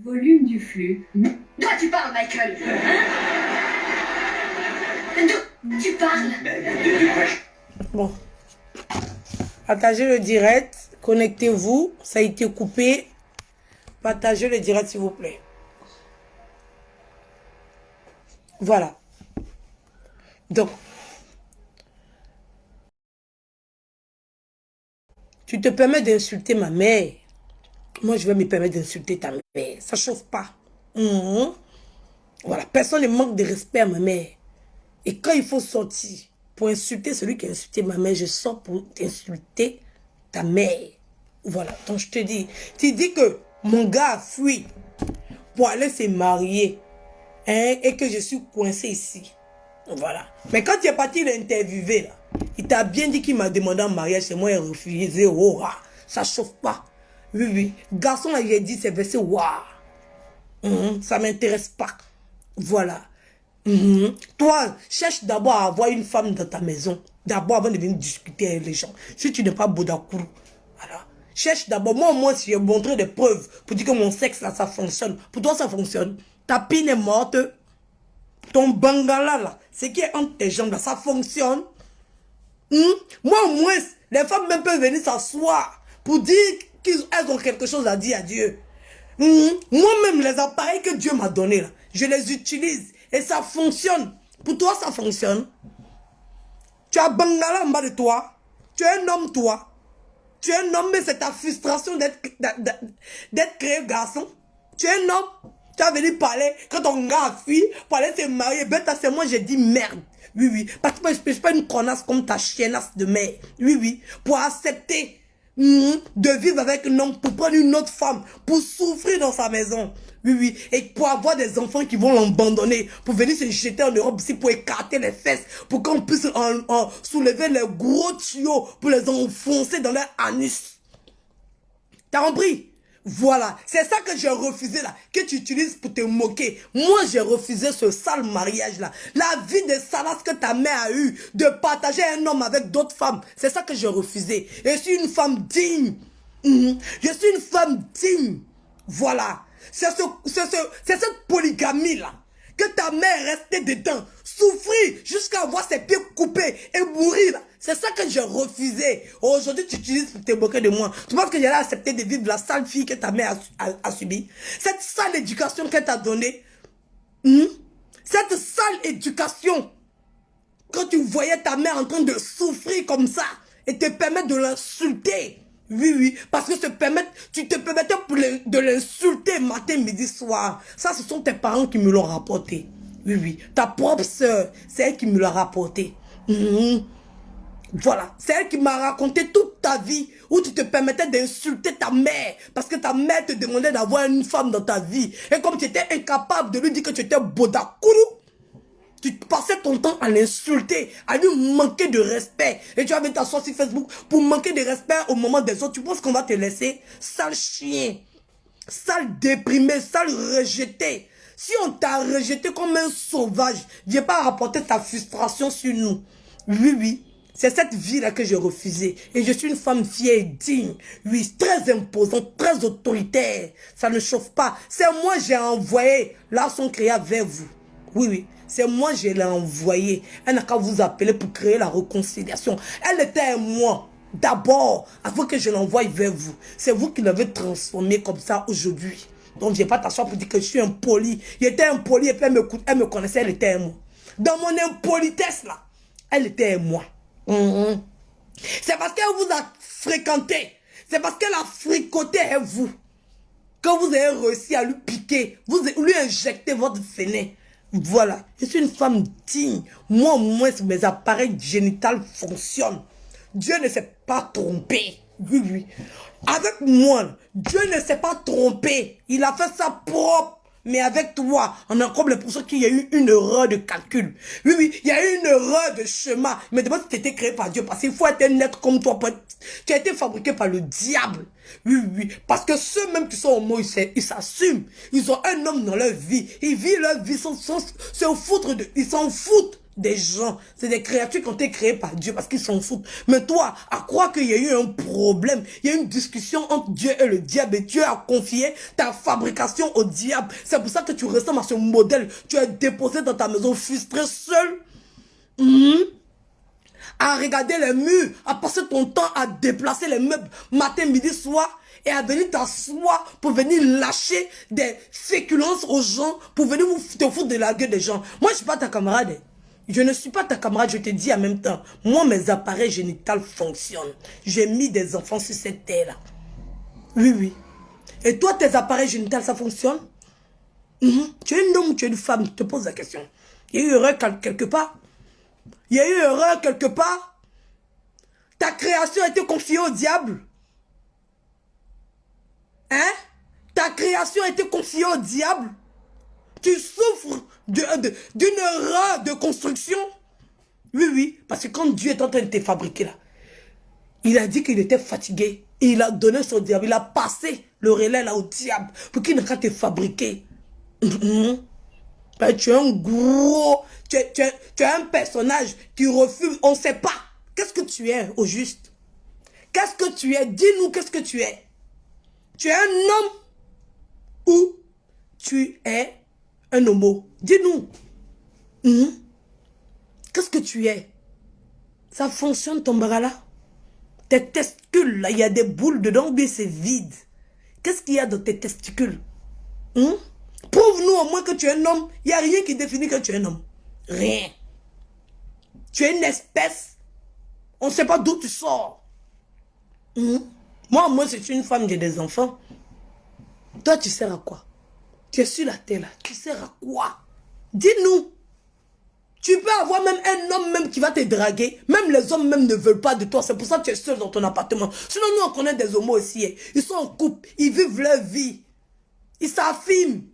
Volume du flux. Toi, tu parles, Michael. Hein? Tu parles. Bon. Partagez le direct. Connectez-vous. Ça a été coupé. Partagez le direct, s'il vous plaît. Voilà. Donc, tu te permets d'insulter ma mère. Moi, je vais me permettre d'insulter ta mère. Ça chauffe pas. Voilà. Personne ne manque de respect à ma mère. Et quand il faut sortir pour insulter celui qui a insulté ma mère, je sors pour insulter ta mère. Voilà. Donc, je te dis. Tu dis que mon gars a fui pour aller se marier. Hein, et que je suis coincé ici. Voilà. Mais quand tu es parti l'interviewer, là, il t'a bien dit qu'il m'a demandé en mariage chez moi et refusé. Oh, ça chauffe pas. Oui, oui. Garçon, là, j'ai dit, c'est versé. Waouh. Ça m'intéresse pas. Voilà. Toi, cherche d'abord à avoir une femme dans ta maison. D'abord, avant de venir discuter avec les gens. Si tu n'es pas Bodakourou. Voilà. Cherche d'abord. Moi, au moins, si j'ai montré des preuves pour dire que mon sexe, là, ça fonctionne. Pour toi, ça fonctionne. Ta pine est morte. Ton bangala, là, ce qui est entre tes jambes, là, ça fonctionne. Moi, au moins, les femmes même peuvent venir s'asseoir pour dire qu'elles ont quelque chose à dire à Dieu. Moi-même, les appareils que Dieu m'a donnés, là, je les utilise et ça fonctionne. Pour toi, ça fonctionne. Tu as bangala en bas de toi. Tu es un homme, toi. Tu es un homme, mais c'est ta frustration d'être créé garçon. Tu es un homme. Tu as venu parler, quand ton gars a fui, pour aller se marier. Ben, c'est moi, j'ai dit merde. Oui, oui. Parce que je ne suis pas une connasse comme ta chiennasse de mère. Oui, oui. Pour accepter de vivre avec un homme, pour prendre une autre femme, pour souffrir dans sa maison. Oui, oui. Et pour avoir des enfants qui vont l'abandonner, pour venir se jeter en Europe ici, pour écarter les fesses, pour qu'on puisse soulever les gros tuyaux, pour les enfoncer dans leur anus. T'as compris? Voilà, c'est ça que j'ai refusé là, que tu utilises pour te moquer. Moi, j'ai refusé ce sale mariage là. La vie de salace que ta mère a eu, de partager un homme avec d'autres femmes. C'est ça que j'ai refusé. Je suis une femme digne. Je suis une femme digne. Voilà. C'est cette polygamie là. Que ta mère est restée dedans, souffrir jusqu'à avoir ses pieds coupés et mourir là. C'est ça que j'ai refusé. Aujourd'hui, tu utilises pour te moquer de moi. Tu penses que j'allais accepter de vivre la sale fille que ta mère a subie? Cette sale éducation qu'elle t'a donnée. Cette sale éducation. Quand tu voyais ta mère en train de souffrir comme ça et te permettre de l'insulter. Oui, oui, parce que tu te permettais de l'insulter matin, midi, soir. Ça, ce sont tes parents qui me l'ont rapporté. Oui, oui. Ta propre soeur, c'est elle qui me l'a rapporté. Voilà. C'est elle qui m'a raconté toute ta vie où tu te permettais d'insulter ta mère parce que ta mère te demandait d'avoir une femme dans ta vie. Et comme tu étais incapable de lui dire que tu étais Bodakourou, tu passais ton temps à l'insulter, à lui manquer de respect. Et tu avais t'asseoir sur Facebook pour manquer de respect au moment des autres. Tu penses qu'on va te laisser? Sale chien. Sale déprimé, sale rejeté. Si on t'a rejeté comme un sauvage, viens pas rapporter ta frustration sur nous. Oui, oui. C'est cette vie-là que j'ai refusée. Et je suis une femme fière et digne. Oui, très imposante, très autoritaire. Ça ne chauffe pas. C'est moi j'ai envoyé l'argent créé vers vous. Oui, oui. C'est moi je l'ai envoyé. Elle n'a qu'à vous appeler pour créer la réconciliation. Elle était à moi. D'abord, avant que je l'envoie vers vous. C'est vous qui l'avez transformé comme ça aujourd'hui. Donc, je ne vais pas t'asseoir pour dire que je suis impoli. Il était impoli et puis elle me connaissait, elle était à moi. Dans mon impolitesse là, elle était à moi. C'est parce qu'elle vous a fréquenté. C'est parce qu'elle a fricoté avec vous. Que vous avez réussi à lui piquer. Lui injecter votre venin. Voilà. Je suis une femme digne. Moi, au moins, mes appareils génitaux fonctionnent. Dieu ne s'est pas trompé. Oui, oui. Avec moi, Dieu ne s'est pas trompé. Il a fait ça propre. Mais avec toi, on a comme l'impression qu'il y a eu une erreur de calcul. Oui, oui, il y a eu une erreur de chemin. Mais d'abord, tu étais créé par Dieu. Parce qu'il faut être un être comme toi. Tu as été fabriqué par le diable. Oui, oui. Parce que ceux-mêmes qui sont homo, ils s'assument. Ils ont un homme dans leur vie. Ils vivent leur vie sans se foutre de... Ils s'en foutent des gens. C'est des créatures qui ont été créées par Dieu parce qu'ils s'en foutent. Mais toi, à croire qu'il y a eu un problème, il y a eu une discussion entre Dieu et le diable et Dieu a confié ta fabrication au diable. C'est pour ça que tu ressembles à ce modèle. Tu es déposé dans ta maison frustré seul. À regarder les murs, à passer ton temps à déplacer les meubles matin, midi, soir et à venir t'asseoir pour venir lâcher des féculences aux gens, pour venir te foutre de la gueule des gens. Moi, je ne suis pas ta camarade. Je ne suis pas ta camarade, je te dis en même temps. Moi, mes appareils génitaux fonctionnent. J'ai mis des enfants sur cette terre-là. Oui, oui. Et toi, tes appareils génitaux, ça fonctionne? Tu es un homme ou tu es une femme? Je te pose la question. Il y a eu erreur quelque part? Il y a eu erreur quelque part? Ta création a été confiée au diable? Hein? Ta création a été confiée au diable? Tu souffres d'une erreur de construction? Oui, oui. Parce que quand Dieu est en train de te fabriquer là, il a dit qu'il était fatigué. Et il a donné son diable. Il a passé le relais là au diable pour qu'il ne puisse te fabriquer. Tu es un gros... Tu es un personnage qui refuse. On ne sait pas. Qu'est-ce que tu es au juste? Qu'est-ce que tu es? Dis-nous qu'est-ce que tu es. Tu es un homme ou tu es un homo? Dis-nous. Qu'est-ce que tu es? Ça fonctionne ton bras là? Tes testicules là, il y a des boules dedans ou bien c'est vide? Qu'est-ce qu'il y a dans tes testicules? Prouve-nous au moins que tu es un homme. Il n'y a rien qui définit que tu es un homme. Rien. Tu es une espèce. On ne sait pas d'où tu sors. Moi, je suis une femme, j'ai des enfants. Toi, tu sers à quoi? Tu es sur la terre là. Tu sers à quoi? Dis-nous. Tu peux avoir même un homme même qui va te draguer. Même les hommes même ne veulent pas de toi. C'est pour ça que tu es seul dans ton appartement. Sinon, nous, on connaît des homos aussi. Ils sont en couple. Ils vivent leur vie. Ils s'affirment.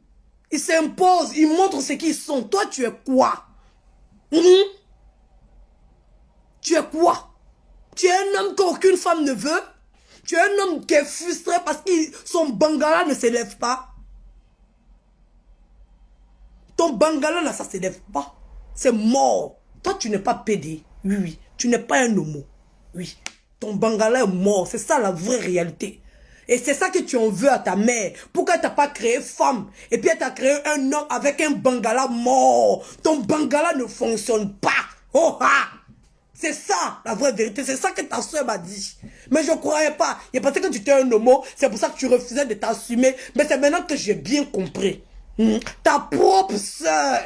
Ils s'imposent. Ils montrent ce qu'ils sont. Toi, tu es quoi? Tu es quoi? Tu es un homme qu'aucune femme ne veut? Tu es un homme qui est frustré parce que son bangala ne s'élève pas? Ton bangala là, ça ne s'élève pas. C'est mort. Toi, tu n'es pas pédé. Oui, oui. Tu n'es pas un homo. Oui. Ton bangala est mort. C'est ça la vraie réalité. Et c'est ça que tu en veux à ta mère. Pourquoi tu n'as pas créé femme? Et puis elle t'a créé un homme avec un bangala mort. Ton bangala ne fonctionne pas. Oh ah! C'est ça la vraie vérité. C'est ça que ta soeur m'a dit. Mais je ne croyais pas. Il pensait que tu étais un homo. C'est pour ça que tu refusais de t'assumer. Mais c'est maintenant que j'ai bien compris. Ta propre soeur.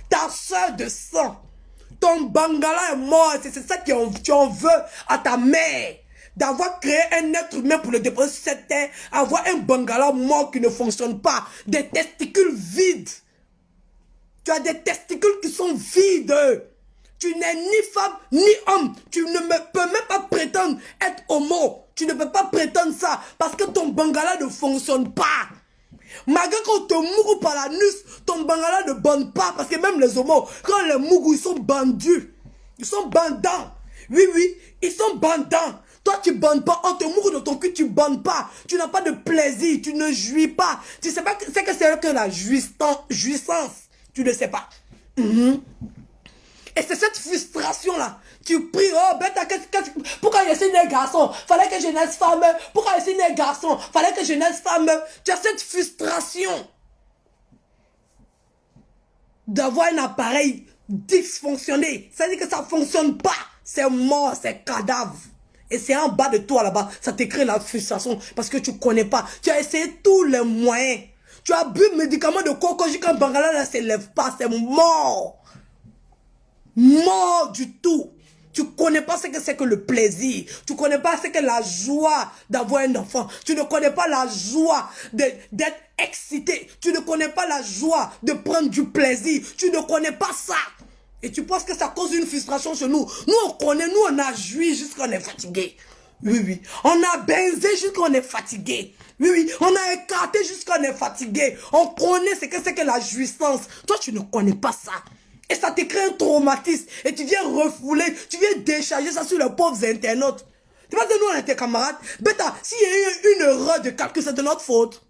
Ta soeur de sang. Ton bangala est mort. C'est ça que tu en veux à ta mère. D'avoir créé un être humain pour le déposer sur cette terre. Avoir un bangala mort qui ne fonctionne pas. Des testicules vides. Tu as des testicules qui sont vides. Tu n'es ni femme ni homme. Tu ne peux même pas prétendre être homo. Tu ne peux pas prétendre ça. Parce que ton bangala ne fonctionne pas. Malgré qu'on te mourre par la nuque, ton bangala ne bande pas. Parce que même les homos, quand les mourent, ils sont bandus. Ils sont bandants. Oui, oui, ils sont bandants. Toi, tu bandes pas. On te mourre dans ton cul, tu bandes pas. Tu n'as pas de plaisir. Tu ne jouis pas. Tu sais pas c'est que la jouissance. Tu ne sais pas. Et c'est cette frustration-là. Tu pries, oh, bête, pourquoi je suis né garçon? Fallait que je naisse femme. Pourquoi je suis né garçon? Fallait que je naisse femme. Tu as cette frustration d'avoir un appareil dysfonctionné. Ça veut dire que ça ne fonctionne pas. C'est mort, c'est cadavre. Et c'est en bas de toi là-bas. Ça te crée la frustration parce que tu ne connais pas. Tu as essayé tous les moyens. Tu as bu le médicament de coco jusqu'à Bangala ne s'élève pas. C'est mort. Mort du tout. Tu ne connais pas ce que c'est que le plaisir. Tu ne connais pas ce que la joie d'avoir un enfant. Tu ne connais pas la joie d'être excité. Tu ne connais pas la joie de prendre du plaisir. Tu ne connais pas ça. Et tu penses que ça cause une frustration chez nous. Nous, on connaît. Nous, on a joui jusqu'on est fatigué. Oui, oui. On a baisé jusqu'on est fatigué. Oui, oui. On a écarté jusqu'on est fatigué. On connaît ce que c'est que la jouissance. Toi, tu ne connais pas ça. Et ça te crée un traumatisme. Et tu viens refouler, tu viens décharger ça sur les pauvres internautes. Tu penses que nous, on était camarades? Bêta, s'il y a eu une erreur de calcul, c'est de notre faute.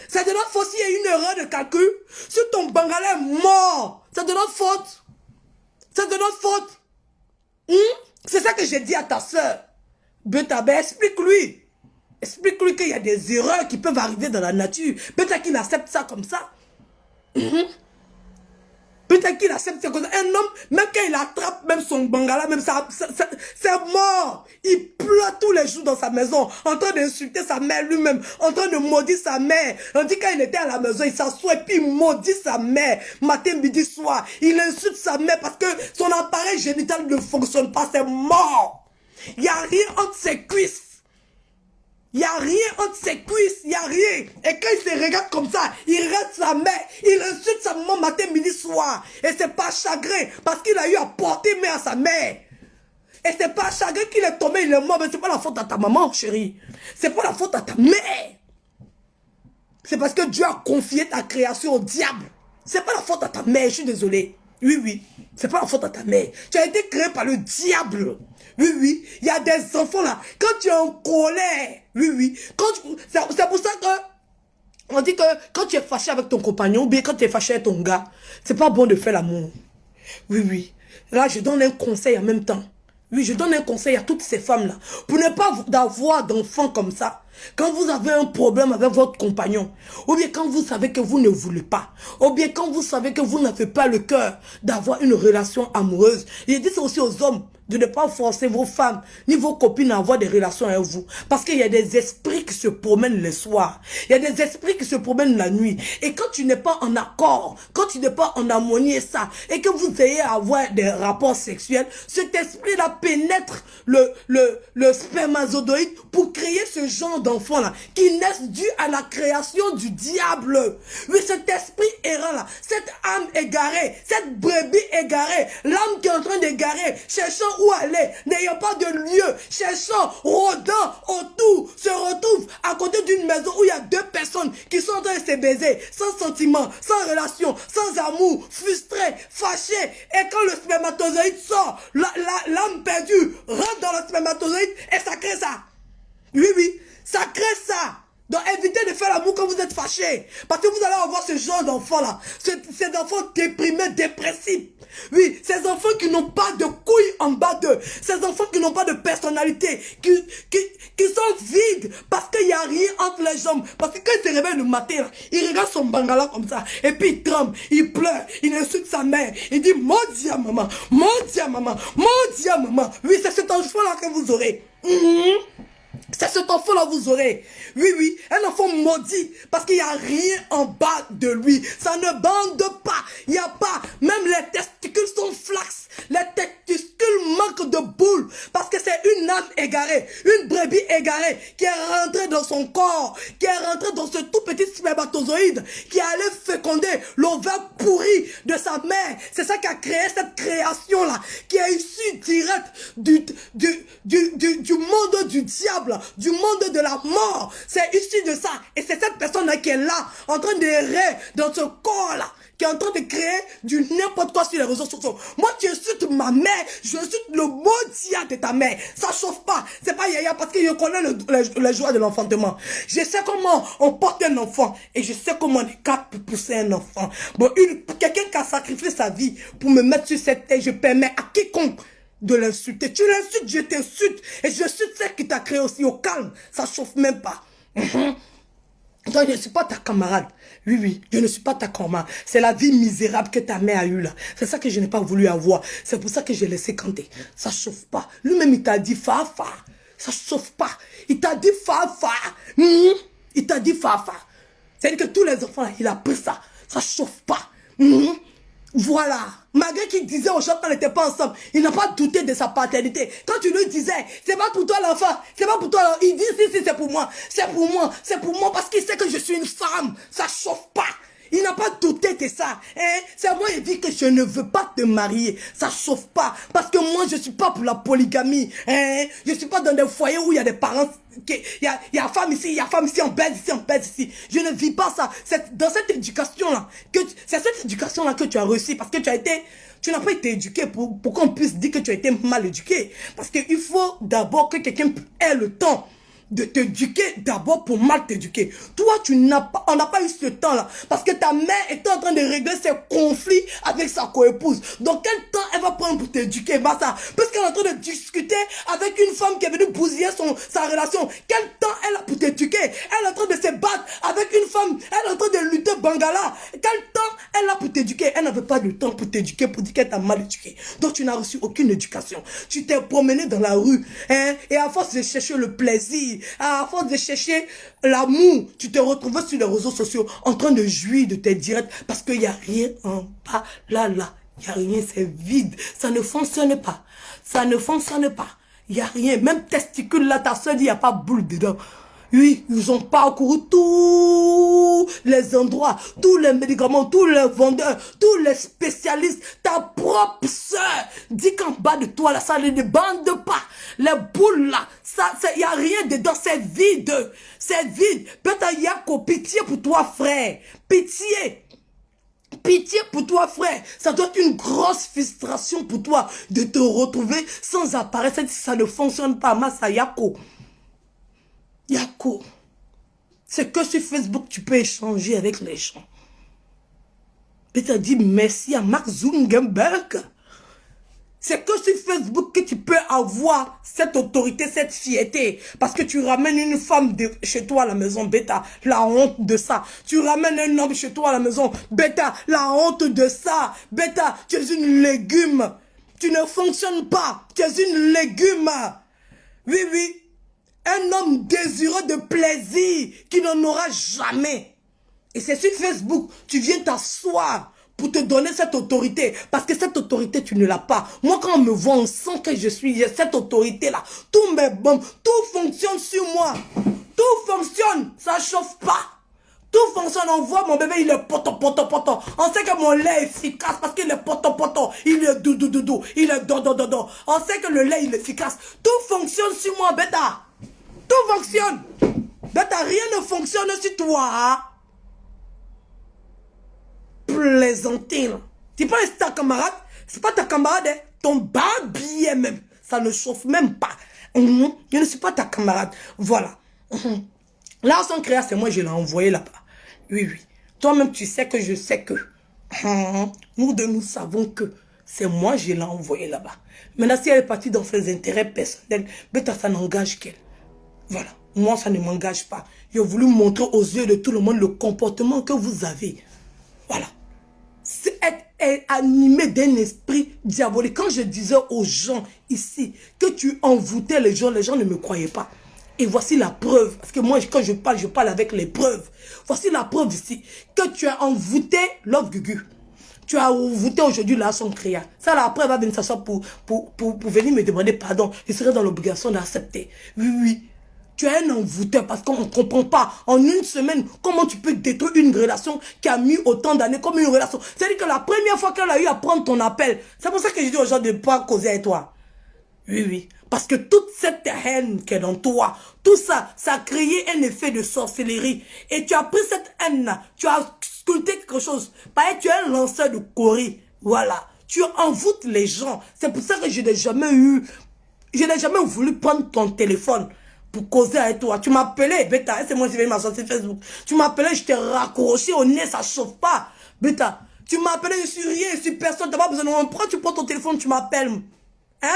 C'est de notre faute s'il y a eu une erreur de calcul. Si ton bangala est mort, c'est de notre faute. C'est de notre faute. C'est ça que j'ai dit à ta soeur. Betabe, explique-lui. Explique-lui qu'il y a des erreurs qui peuvent arriver dans la nature. Peut-être qu'il accepte ça comme ça. Peut-être qu'il accepte ça comme ça. Un homme, même quand il attrape même son bangala, même ça c'est mort. Il pleure tous les jours dans sa maison, en train d'insulter sa mère lui-même, en train de maudire sa mère. On dit quand il était à la maison, il s'assoit et puis il maudit sa mère, matin, midi, soir. Il insulte sa mère parce que son appareil génital ne fonctionne pas, c'est mort. Il n'y a rien entre ses cuisses. Il n'y a rien entre ses cuisses, il n'y a rien. Et quand il se regarde comme ça, il reste sa mère, il insulte sa maman matin, midi, soir. Et c'est pas chagrin, parce qu'il a eu à porter main à sa mère. Et c'est pas chagrin qu'il est tombé, il est mort, mais c'est pas la faute à ta maman, chérie. C'est pas la faute à ta mère. C'est parce que Dieu a confié ta création au diable. C'est pas la faute à ta mère, je suis désolé. Oui, oui, c'est pas la faute à ta mère. Tu as été créé par le diable. Oui, oui, il y a des enfants là, quand tu es en colère, oui, oui, c'est pour ça que on dit que quand tu es fâché avec ton compagnon, ou bien quand tu es fâché avec ton gars, c'est pas bon de faire l'amour. Oui, oui, là je donne un conseil en même temps. Oui, je donne un conseil à toutes ces femmes là, pour ne pas avoir d'enfants comme ça. Quand vous avez un problème avec votre compagnon, ou bien quand vous savez que vous ne voulez pas, ou bien quand vous savez que vous n'avez pas le cœur d'avoir une relation amoureuse, je dis ça aussi aux hommes, de ne pas forcer vos femmes, ni vos copines à avoir des relations avec vous. Parce qu'il y a des esprits qui se promènent le soir. Il y a des esprits qui se promènent la nuit. Et quand tu n'es pas en accord, quand tu n'es pas en harmonie et ça, et que vous ayez à avoir des rapports sexuels, cet esprit-là pénètre le spermatozoïde pour créer ce genre d'enfants-là, qui naissent dû à la création du diable. Oui, cet esprit errant-là, cette âme égarée, cette brebis égarée, l'âme qui est en train d'égarer, cherchant où aller, n'ayant pas de lieu, cherchant, rôdant autour, se retrouve à côté d'une maison où il y a deux personnes qui sont en train de se baiser, sans sentiment, sans relation, sans amour, frustrés, fâchés. Et quand le spermatozoïde sort, l'âme perdue rentre dans le spermatozoïde et ça crée ça. Oui, oui, ça crée ça. Donc évitez de faire l'amour quand vous êtes fâché. Parce que vous allez avoir ce genre d'enfants-là. Ces enfants déprimés, dépressifs. Oui, ces enfants qui n'ont pas de couilles en bas d'eux. Ces enfants qui n'ont pas de personnalité. Qui sont vides. Parce qu'il n'y a rien entre les jambes. Parce que quand il se réveille le matin, là, il regarde son bangala comme ça. Et puis il tremble, il pleure, il insulte sa mère. Il dit, mon Dieu maman, mon Dieu maman, mon Dieu maman. Oui, c'est cet enfant-là que vous aurez. C'est cet enfant-là vous aurez. Oui, oui, un enfant maudit. Parce qu'il n'y a rien en bas de lui. Ça ne bande pas. Il n'y a pas. Même les testicules sont flax. Les testicules manquent de boules. Parce que c'est une âme égarée. Une brebis égarée qui est rentrée dans son corps. Qui est rentrée dans ce tout petit spermatozoïde. Qui allait féconder l'ovaire pourri de sa mère. C'est ça qui a créé cette création-là. Qui est issue directe du monde du diable. Du monde de la mort. C'est issu de ça. Et c'est cette personne-là qui est là, en train d'errer dans ce corps-là, qui est en train de créer du n'importe quoi sur les réseaux sociaux. Moi, tu insultes ma mère, je insulte le mot dia de ta mère. Ça chauffe pas. C'est pas yaya parce que je connais les joies de l'enfantement. Je sais comment on porte un enfant et je sais comment on est capable pour pousser un enfant. Bon, quelqu'un qui a sacrifié sa vie pour me mettre sur cette terre, je permets à quiconque de l'insulter. Tu l'insultes, je t'insulte. Et je suis celle qui t'a créé aussi au calme. Ça chauffe même pas. Donc, je ne suis pas ta camarade. Oui, oui, je ne suis pas ta camarade. C'est la vie misérable que ta mère a eue là. C'est ça que je n'ai pas voulu avoir. C'est pour ça que j'ai laissé canter. Ça chauffe pas. Lui-même, il t'a dit Fafa. Ça chauffe pas. Il t'a dit Fafa. Il t'a dit Fafa. C'est-à-dire que tous les enfants là, il a pris ça. Ça chauffe pas. Voilà. Malgré qu'il disait aux gens qu'on n'était pas ensemble, il n'a pas douté de sa paternité. Quand tu lui disais, c'est pas pour toi l'enfant, c'est pas pour toi l'enfant, il dit si, c'est pour moi, c'est pour moi, c'est pour moi parce qu'il sait que je suis une femme. Ça chauffe pas. Il n'a pas douté de ça. Hein? C'est moi qui dit que je ne veux pas te marier. Ça chauffe pas. Parce que moi, je suis pas pour la polygamie. Hein? Je suis pas dans des foyers où il y a des parents. Il y a femme ici, il y a femme ici, on baise ici, on baise ici. Je ne vis pas ça. C'est dans cette éducation-là. C'est cette éducation-là que tu as reçu. Parce que tu n'as pas été éduqué pour qu'on puisse dire que tu as été mal éduqué. Parce qu'il faut d'abord que quelqu'un ait le temps de t'éduquer d'abord pour mal t'éduquer. Toi, on n'a pas eu ce temps-là. Parce que ta mère était en train de régler ses conflits avec sa coépouse. Donc, quel temps elle va prendre pour t'éduquer, Bassa? Parce qu'elle est en train de discuter avec une femme qui est venue bousiller sa relation. Quel temps elle a pour t'éduquer? Elle est en train de se battre avec une femme. Elle est en train de lutter Bangala. Quel temps elle a pour t'éduquer? Elle n'avait pas de temps pour t'éduquer, pour dire qu'elle t'a mal éduqué. Donc, tu n'as reçu aucune éducation. Tu t'es promené dans la rue, hein, et à force de chercher le plaisir, à force de chercher l'amour, tu te retrouves sur les réseaux sociaux en train de jouir de tes directs parce qu'il n'y a rien en bas, là, il n'y a rien, c'est vide, ça ne fonctionne pas, ça ne fonctionne pas, il n'y a rien, même testicule là, ta soeur dit il n'y a pas boule dedans. Oui, ils ont parcouru tous les endroits, tous les médicaments, tous les vendeurs, tous les spécialistes. Ta propre soeur dit qu'en bas de toi, là, ça ne bande pas. Les boules là, il n'y a rien dedans, c'est vide. C'est vide. Peut-être Yako, pitié pour toi, frère. Pitié. Pitié pour toi, frère. Ça doit être une grosse frustration pour toi de te retrouver sans apparaître. Ça ne fonctionne pas, Massa Yako. Yako, c'est que sur Facebook, tu peux échanger avec les gens. Peut-être dire merci à Mark Zuckerberg. C'est que sur Facebook que tu peux avoir cette autorité, cette fierté. Parce que tu ramènes une femme chez toi à la maison, bêta, la honte de ça. Tu ramènes un homme chez toi à la maison, bêta, la honte de ça. Bêta, tu es une légume. Tu ne fonctionnes pas. Tu es une légume. Oui, oui. Un homme désireux de plaisir qui n'en aura jamais. Et c'est sur Facebook, tu viens t'asseoir pour te donner cette autorité. Parce que cette autorité, tu ne l'as pas. Moi, quand on me voit, on sent que j'ai cette autorité-là. Tout mes bombes, tout fonctionne sur moi. Tout fonctionne, ça ne chauffe pas. Tout fonctionne, on voit mon bébé, il est poton. On sait que mon lait est efficace parce qu'il est poton. Il est doudou, il est dodo. On sait que le lait, il est efficace. Tout fonctionne sur moi, bêta. Tout fonctionne. Bêta, rien ne fonctionne sur toi. Hein? Plaisanter. Tu penses que ta camarade, c'est pas ta camarade, hein? Ton barbier même. Ça ne chauffe même pas. Je ne suis pas ta camarade. Voilà. Là, son créa, c'est moi, je l'ai envoyé là-bas. Oui. Toi-même, tu sais que je sais que. Nous savons que c'est moi, je l'ai envoyé là-bas. Maintenant, si elle est partie dans ses intérêts personnels, bêta, ça n'engage qu'elle. Voilà. Moi, ça ne m'engage pas. J'ai voulu montrer aux yeux de tout le monde le comportement que vous avez. Voilà. C'est être animé d'un esprit diabolique. Quand je disais aux gens ici que tu envoûtais les gens ne me croyaient pas. Et voici la preuve. Parce que moi, quand je parle avec les preuves. Voici la preuve ici. Que tu as envoûté Love Gugu. Tu as envoûté aujourd'hui là son créa. Ça, là, après, elle va venir s'asseoir pour venir me demander pardon. Je serai dans l'obligation d'accepter. Oui. Tu es un envoûteur parce qu'on ne comprend pas en une semaine comment tu peux détruire une relation qui a mis autant d'années comme une relation. C'est-à-dire que la première fois qu'elle a eu à prendre ton appel, c'est pour ça que je dis aux gens de ne pas causer avec toi. Oui. Parce que toute cette haine qui est dans toi, tout ça, ça a créé un effet de sorcellerie. Et tu as pris cette haine-là, tu as sculpté quelque chose. Pareil, tu es un lanceur de Corée. Voilà. Tu envoûtes les gens. C'est pour ça que je n'ai jamais voulu prendre ton téléphone pour causer avec toi. Tu m'appelais, bêta, c'est moi qui vais m'asseoir sur Facebook. Tu m'appelais, je t'ai raccroché au nez, ça chauffe pas. Bêta, tu m'appelais, je suis rien, je suis personne, t'as pas besoin de moi. Pourquoi tu prends ton téléphone, tu m'appelles? Hein?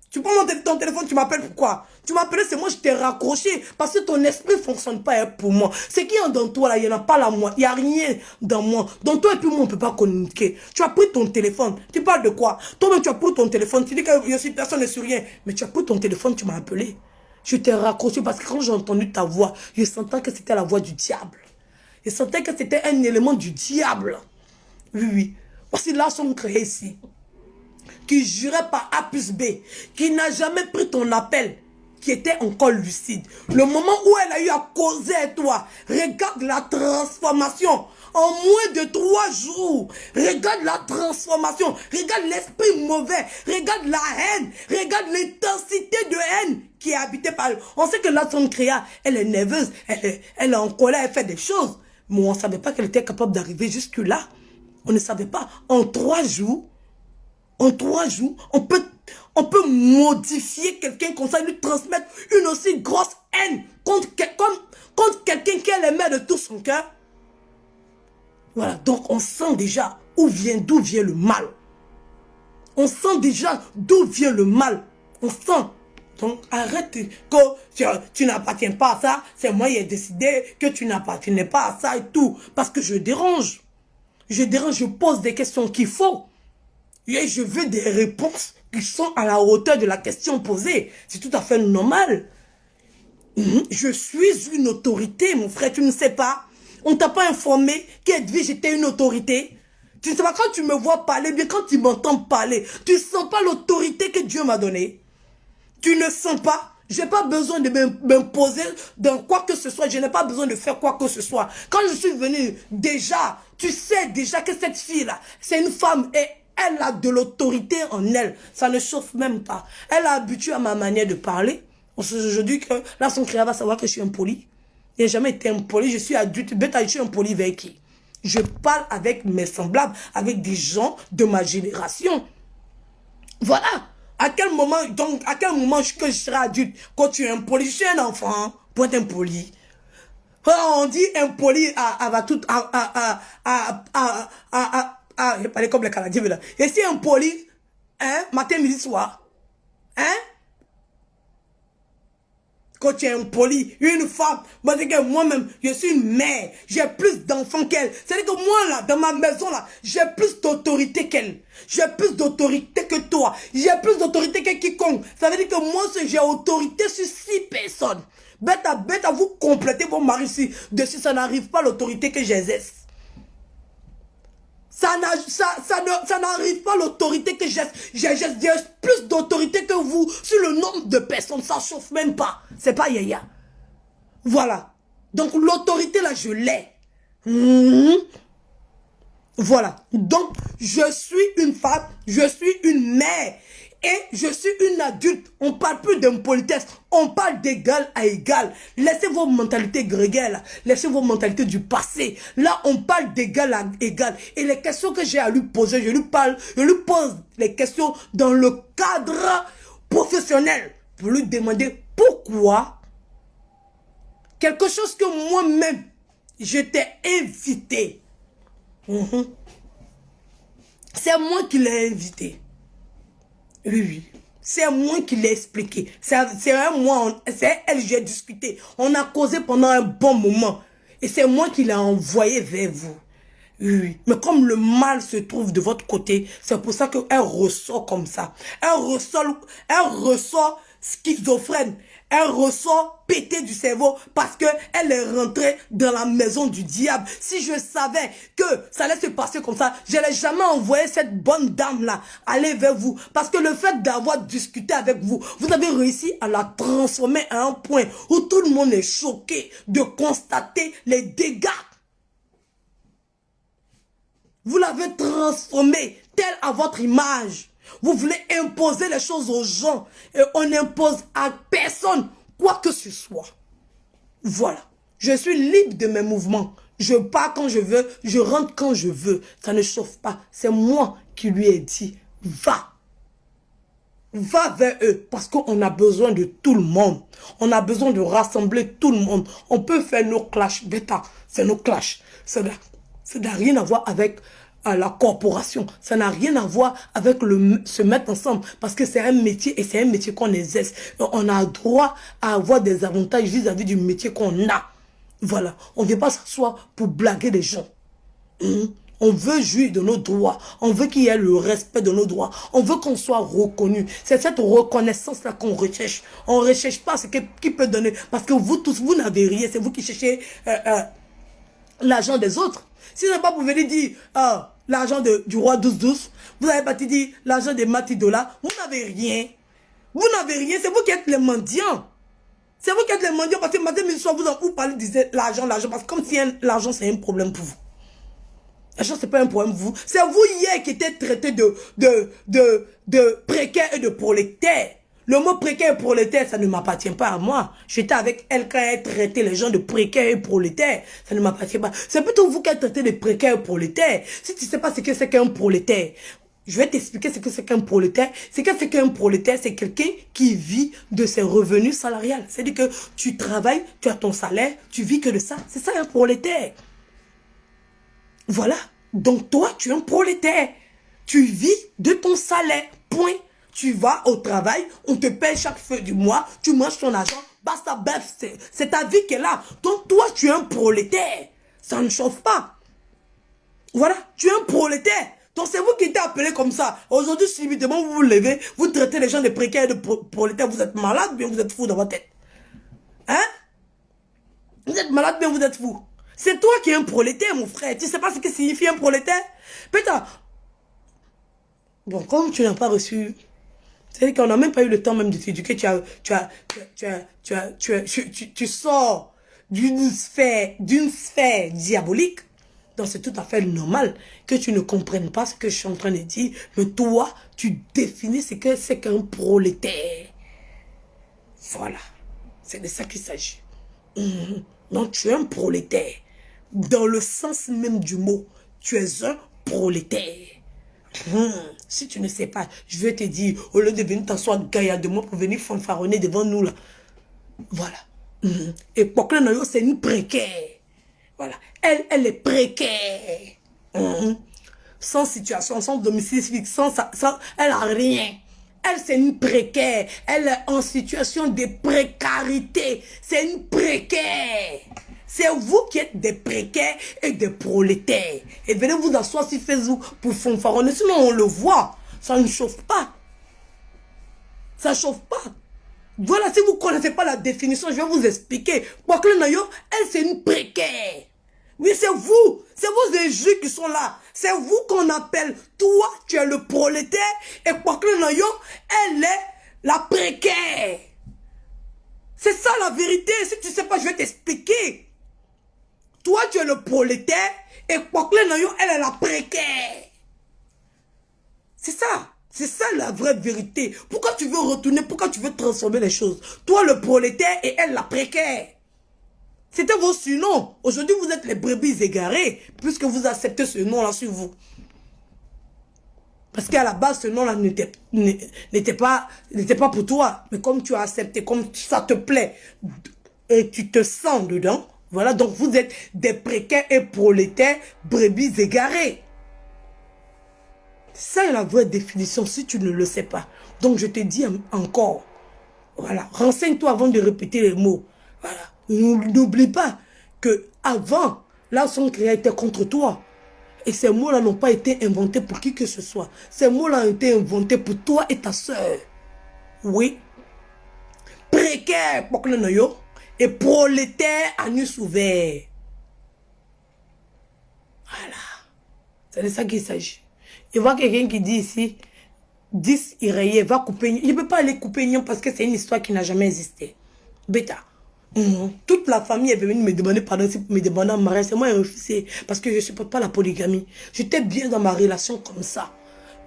Tu prends ton téléphone, tu m'appelles pourquoi? Tu m'appelais, c'est moi, je t'ai raccroché. Parce que ton esprit ne fonctionne pas hein, pour moi. Ce qui est dans toi, là, il n'y en a pas là, moi. Il n'y a rien dans moi. Dans toi et puis moi, on ne peut pas communiquer. Tu as pris ton téléphone. Tu parles de quoi? Toi-même, tu as pris ton téléphone. Tu dis que je suis personne ne suis rien. Mais tu as pris ton téléphone, tu m'as appelé. Je t'ai raccroché parce que quand j'ai entendu ta voix, je sentais que c'était la voix du diable. Je sentais que c'était un élément du diable. Oui. Voici là, sont créés ici. Qui jurait par A plus B, qui n'a jamais pris ton appel, qui était encore lucide. Le moment où elle a eu à causer avec toi, regarde la transformation. En moins de 3 jours, regarde la transformation, regarde l'esprit mauvais, regarde la haine, regarde l'intensité de haine qui est habitée par elle. On sait que là, son créa, elle est nerveuse, elle est en colère, elle fait des choses. Mais on ne savait pas qu'elle était capable d'arriver jusque-là. On ne savait pas. En 3 jours, on peut modifier quelqu'un comme ça, lui transmettre une aussi grosse haine contre quelqu'un qui aimait de tout son cœur. Voilà, donc on sent déjà d'où vient le mal. On sent déjà d'où vient le mal. On sent. Donc arrête que tu n'appartiens pas à ça. C'est moi qui ai décidé que tu n'appartenais pas à ça et tout. Parce que je dérange. Je pose des questions qu'il faut. Et je veux des réponses qui sont à la hauteur de la question posée. C'est tout à fait normal. Je suis une autorité, mon frère, tu ne sais pas. On ne t'a pas informé qu'Edwige j'étais une autorité. Tu ne sais pas, quand tu me vois parler, bien quand tu m'entends parler, tu ne sens pas l'autorité que Dieu m'a donnée. Tu ne sens pas. Je n'ai pas besoin de m'imposer dans quoi que ce soit. Je n'ai pas besoin de faire quoi que ce soit. Quand je suis venue, déjà, tu sais déjà que cette fille-là, c'est une femme et elle a de l'autorité en elle. Ça ne chauffe même pas. Elle est habituée à ma manière de parler. Aujourd'hui, là, son créateur va savoir que je suis impoli. Je n'ai jamais été impoli. Je suis adulte. Bêta, je suis impoli avec qui? Je parle avec mes semblables, avec des gens de ma génération. Voilà. À quel moment que je serai adulte? Quand tu es impoli, je suis un enfant. Point impoli. On dit impoli je parlais comme les Canadiens, là. Et si impoli, hein, matin, midi, soir. Hein? Quand tu es impoli, une femme, moi-même, je suis une mère, j'ai plus d'enfants qu'elle. C'est-à-dire que moi, là, dans ma maison, là, j'ai plus d'autorité qu'elle. J'ai plus d'autorité que toi. J'ai plus d'autorité que quiconque. Ça veut dire que moi, j'ai autorité sur 6 personnes. Bête à vous compléter vos maris ici. Dessus, ça n'arrive pas l'autorité que j'exerce. Ça n'arrive pas l'autorité que j'ai plus d'autorité que vous sur le nombre de personnes. Ça chauffe même pas. C'est pas yaya. Voilà. Donc l'autorité là, je l'ai. Voilà. Donc je suis une femme, je suis une mère. Et je suis une adulte. On ne parle plus d'impolitesse. On parle d'égal à égal. Laissez vos mentalités grégaires. Laissez vos mentalités du passé. Là, on parle d'égal à égal. Et les questions que j'ai à lui poser, je lui pose les questions dans le cadre professionnel. Pour lui demander pourquoi quelque chose que moi-même, je t'ai invité. C'est moi qui l'ai invité. Oui. C'est moi qui l'ai expliqué. C'est elle, j'ai discuté. On a causé pendant un bon moment. Et c'est moi qui l'ai envoyé vers vous. Oui. Mais comme le mal se trouve de votre côté, c'est pour ça qu'elle ressort comme ça. Elle ressort schizophrène. Elle ressort pété du cerveau parce que elle est rentrée dans la maison du diable. Si je savais que ça allait se passer comme ça, je n'allais jamais envoyer cette bonne dame-là aller vers vous. Parce que le fait d'avoir discuté avec vous, vous avez réussi à la transformer à un point où tout le monde est choqué de constater les dégâts. Vous l'avez transformée telle à votre image. Vous voulez imposer les choses aux gens et on n'impose à personne quoi que ce soit. Voilà. Je suis libre de mes mouvements. Je pars quand je veux, je rentre quand je veux. Ça ne chauffe pas. C'est moi qui lui ai dit, va. Va vers eux parce qu'on a besoin de tout le monde. On a besoin de rassembler tout le monde. On peut faire nos clashs. Bêta, c'est nos clashs. Ça n'a rien à voir avec la corporation. Ça n'a rien à voir avec se mettre ensemble. Parce que c'est un métier et c'est un métier qu'on exerce. On a droit à avoir des avantages vis-à-vis du métier qu'on a. Voilà. On ne vient pas s'asseoir pour blaguer les gens. On veut jouir de nos droits. On veut qu'il y ait le respect de nos droits. On veut qu'on soit reconnu. C'est cette reconnaissance-là qu'on recherche. On ne recherche pas ce qui peut donner. Parce que vous tous, vous n'avez rien. C'est vous qui cherchez l'argent des autres. Si vous n'avez pas pour venir dire l'argent du roi 12-12, vous n'avez pas dit l'argent des Matidola, vous n'avez rien. Vous n'avez rien. C'est vous qui êtes les mendiants. C'est vous qui êtes les mendiants parce que matin, midi, soir, vous parlez de l'argent. Parce que comme si l'argent, c'est un problème pour vous. L'argent, c'est pas un problème pour vous. C'est vous hier qui étiez traité de précaire et de prolétaire. Le mot précaire et prolétaire, ça ne m'appartient pas à moi. J'étais avec elle quand elle traitait les gens de précaires et prolétaires. Ça ne m'appartient pas. C'est plutôt vous qui êtes traité de précaires et prolétaires. Si tu ne sais pas ce que c'est qu'un prolétaire, Je vais t'expliquer ce que c'est qu'un prolétaire. Ce que c'est qu'un prolétaire, c'est quelqu'un qui vit de ses revenus salariales. C'est-à-dire que tu travailles, tu as ton salaire, tu vis que de ça. C'est ça un prolétaire. Voilà. Donc toi, tu es un prolétaire. Tu vis de ton salaire. Point. Tu vas au travail, on te paye chaque fin du mois, tu manges ton argent, basta, bref, c'est ta vie qui est là. Donc toi, tu es un prolétaire. Ça ne chauffe pas. Voilà, tu es un prolétaire. Donc c'est vous qui êtes appelé comme ça. Aujourd'hui, subitement, vous vous levez, vous traitez les gens de précaires et de prolétaires. Vous êtes malade, bien vous êtes fou dans votre tête. Hein? Vous êtes malade, bien vous êtes fou. C'est toi qui es un prolétaire, mon frère. Tu sais pas ce que signifie un prolétaire? Putain. Bon, comme tu n'as pas reçu... C'est-à-dire qu'on n'a même pas eu le temps même de t'éduquer. Tu sors d'une sphère diabolique. Donc c'est tout à fait normal que tu ne comprennes pas ce que je suis en train de dire. Mais toi, tu définis ce que c'est qu'un prolétaire. Voilà. C'est de ça qu'il s'agit. Donc tu es un prolétaire. Dans le sens même du mot, tu es un prolétaire. Si tu ne sais pas, je vais te dire, au lieu de venir t'asseoir gaillardement pour venir fanfaronner devant nous là. Voilà. Et Pokle Noyo, c'est une précaire. Voilà. Elle est précaire. Sans situation, sans domicile fixe, elle a rien. Elle, c'est une précaire. Elle est en situation de précarité. C'est une précaire. C'est vous qui êtes des précaires et des prolétaires. Et venez vous asseoir sur Facebook pour fanfaronner. Sinon, on le voit. Ça ne chauffe pas. Ça ne chauffe pas. Voilà, si vous ne connaissez pas la définition, je vais vous expliquer. Pokle Noyo, elle, c'est une précaire. Oui, c'est vous. C'est vos injures qui sont là. C'est vous qu'on appelle. Toi, tu es le prolétaire. Et Pokle Noyo, elle est la précaire. C'est ça la vérité. Si tu ne sais pas, je vais t'expliquer. Toi, tu es le prolétaire et Pokle Noyo, elle est la précaire. C'est ça. C'est ça la vraie vérité. Pourquoi tu veux retourner? Pourquoi tu veux transformer les choses? Toi, le prolétaire et elle, la précaire. C'était vos surnoms. Aujourd'hui, vous êtes les brebis égarées puisque vous acceptez ce nom-là sur vous. Parce qu'à la base, ce nom-là n'était pas pour toi. Mais comme tu as accepté, comme ça te plaît et tu te sens dedans, voilà, donc vous êtes des précaires et prolétaires, brebis égarés. Ça est la vraie définition si tu ne le sais pas. Donc je te dis encore, voilà, renseigne-toi avant de répéter les mots. Voilà, n'oublie pas que avant, là, son créateur était contre toi. Et ces mots-là n'ont pas été inventés pour qui que ce soit. Ces mots-là ont été inventés pour toi et ta soeur. Oui. Précaire, Pokle Noyo. Et prolétaire à nu ouvert. Voilà. C'est de ça qu'il s'agit. Il voit quelqu'un qui dit ici, 10 irayé, va couper. Il ne peut pas aller couper Nyon parce que c'est une histoire qui n'a jamais existé. Bêta. Toute la famille est venue me demander pardon, me demander en mariage. C'est moi qui ai refusé parce que je ne supporte pas la polygamie. J'étais bien dans ma relation comme ça.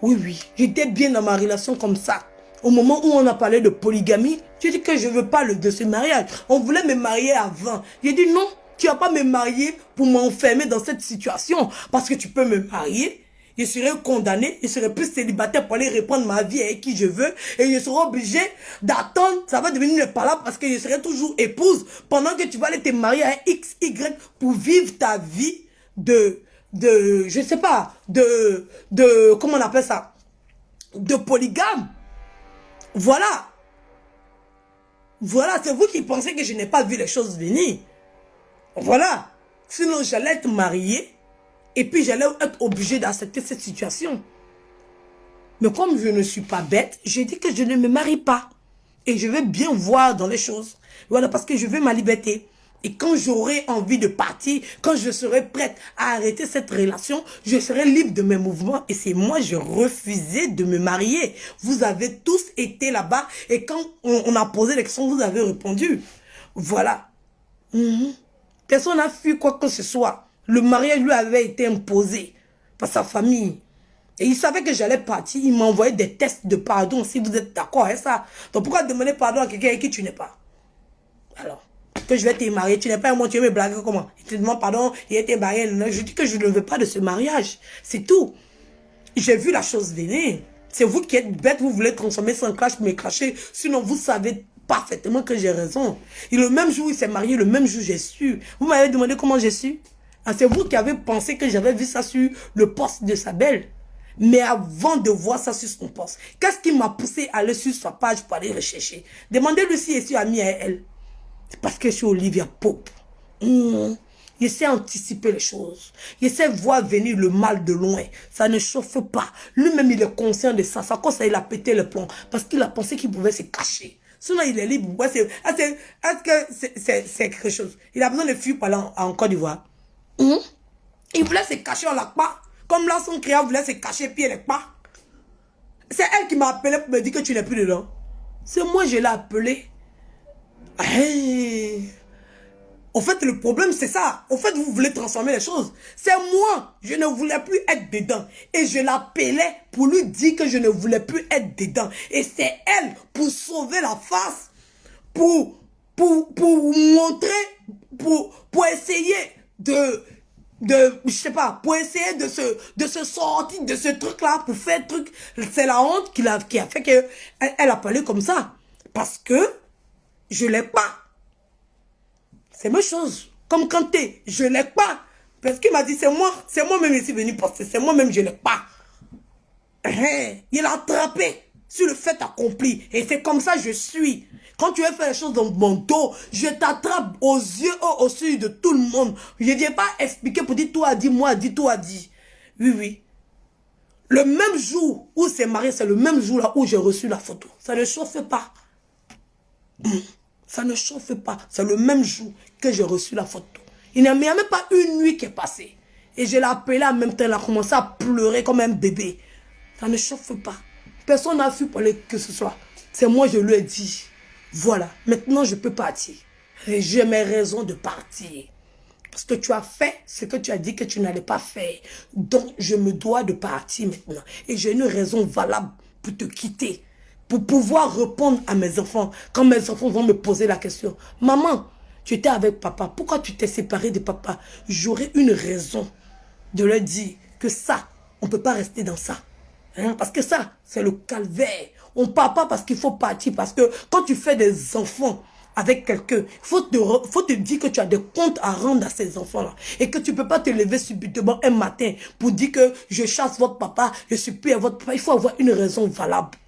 Oui, oui. J'étais bien dans ma relation comme ça. Au moment où on a parlé de polygamie, j'ai dit que je ne veux pas de ce mariage. On voulait me marier avant. J'ai dit non, tu ne vas pas me marier pour m'enfermer dans cette situation. Parce que tu peux me marier, je serai condamné, je serai plus célibataire pour aller reprendre ma vie avec qui je veux. Et je serai obligé d'attendre, ça va devenir une parole parce que je serai toujours épouse. Pendant que tu vas aller te marier à X, Y pour vivre ta vie je sais pas, comment on appelle ça? De polygame. Voilà. Voilà, c'est vous qui pensez que je n'ai pas vu les choses venir. Voilà. Sinon, j'allais être mariée et puis j'allais être obligée d'accepter cette situation. Mais comme je ne suis pas bête, j'ai dit que je ne me marie pas. Et je vais bien voir dans les choses. Voilà, parce que je veux ma liberté. Et quand j'aurai envie de partir, quand je serai prête à arrêter cette relation, je serai libre de mes mouvements. Et c'est moi, je refusais de me marier. Vous avez tous été là-bas. Et quand on a posé les questions, vous avez répondu. Voilà. Personne n'a fui quoi que ce soit. Le mariage lui avait été imposé par sa famille. Et il savait que j'allais partir. Il m'a envoyé des tests de pardon si vous êtes d'accord avec ça. Donc pourquoi demander pardon à quelqu'un avec qui tu n'es pas? Alors, que je vais te marier, tu n'es pas un moi, tu veux me blaguer comment? Il te demande pardon, il a été marié. Je dis que je ne veux pas de ce mariage. C'est tout. J'ai vu la chose venir. C'est vous qui êtes bête, vous voulez transformer ça en clash pour me clasher. Sinon, vous savez parfaitement que j'ai raison. Et le même jour, il s'est marié, le même jour, j'ai su. Vous m'avez demandé comment j'ai su. Ah, c'est vous qui avez pensé que j'avais vu ça sur le poste de sa belle. Mais avant de voir ça sur son poste, qu'est-ce qui m'a poussé à aller sur sa page pour aller rechercher? Demandez-lui si je suis amie à elle. C'est parce que je suis Olivia Pope. Il sait anticiper les choses. Il sait voir venir le mal de loin. Ça ne chauffe pas. Lui-même, il est conscient de ça. Ça cause ça, il a pété le plomb. Parce qu'il a pensé qu'il pouvait se cacher. Sinon, il est libre. Est-ce que c'est quelque chose? Il a besoin de fuir par là en Côte d'Ivoire. Il voulait se cacher, on l'a pas. Comme là, son créateur voulait se cacher, puis elle n'est pas. C'est elle qui m'a appelé pour me dire que tu n'es plus dedans. C'est moi, je l'ai appelé. Hey. En fait, le problème, c'est ça. En fait, vous voulez transformer les choses. C'est moi. Je ne voulais plus être dedans. Et je l'appelais pour lui dire que je ne voulais plus être dedans. Et c'est elle, pour sauver la face, pour montrer, pour essayer je sais pas, pour essayer de se sortir de ce truc-là, pour faire truc. C'est la honte qui a fait qu'elle a parlé comme ça. Parce que je l'ai pas. C'est même chose. Comme Kanté, je l'ai pas. Parce qu'il m'a dit, c'est moi-même ici venu poster. C'est moi-même, je l'ai pas. Il a attrapé sur le fait accompli. Et c'est comme ça que je suis. Quand tu veux faire les choses dans mon dos, je t'attrape aux yeux, au sud de tout le monde. Je ne viens pas expliquer pour dire, toi a dit, moi a dit, toi a dit. Oui, oui. Le même jour où c'est marié, c'est le même jour là où j'ai reçu la photo. Ça ne chauffe pas. Ça ne chauffe pas. C'est le même jour que j'ai reçu la photo. Il n'y a même pas une nuit qui est passée. Et je l'ai appelé en même temps. Elle a commencé à pleurer comme un bébé. Ça ne chauffe pas. Personne n'a vu parler que ce soit. C'est moi, je lui ai dit. Voilà. Maintenant, je peux partir. Et j'ai mes raisons de partir. Parce que tu as fait ce que tu as dit que tu n'allais pas faire. Donc, je me dois de partir maintenant. Et j'ai une raison valable pour te quitter. Pour pouvoir répondre à mes enfants. Quand mes enfants vont me poser la question. Maman, tu étais avec papa. Pourquoi tu t'es séparé de papa? J'aurai une raison de leur dire que ça, on ne peut pas rester dans ça. Hein? Parce que ça, c'est le calvaire. On ne part pas parce qu'il faut partir. Parce que quand tu fais des enfants avec quelqu'un, il faut te dire que tu as des comptes à rendre à ces enfants-là. Et que tu ne peux pas te lever subitement un matin pour dire que je chasse votre papa, je suis plus à votre papa. Il faut avoir une raison valable.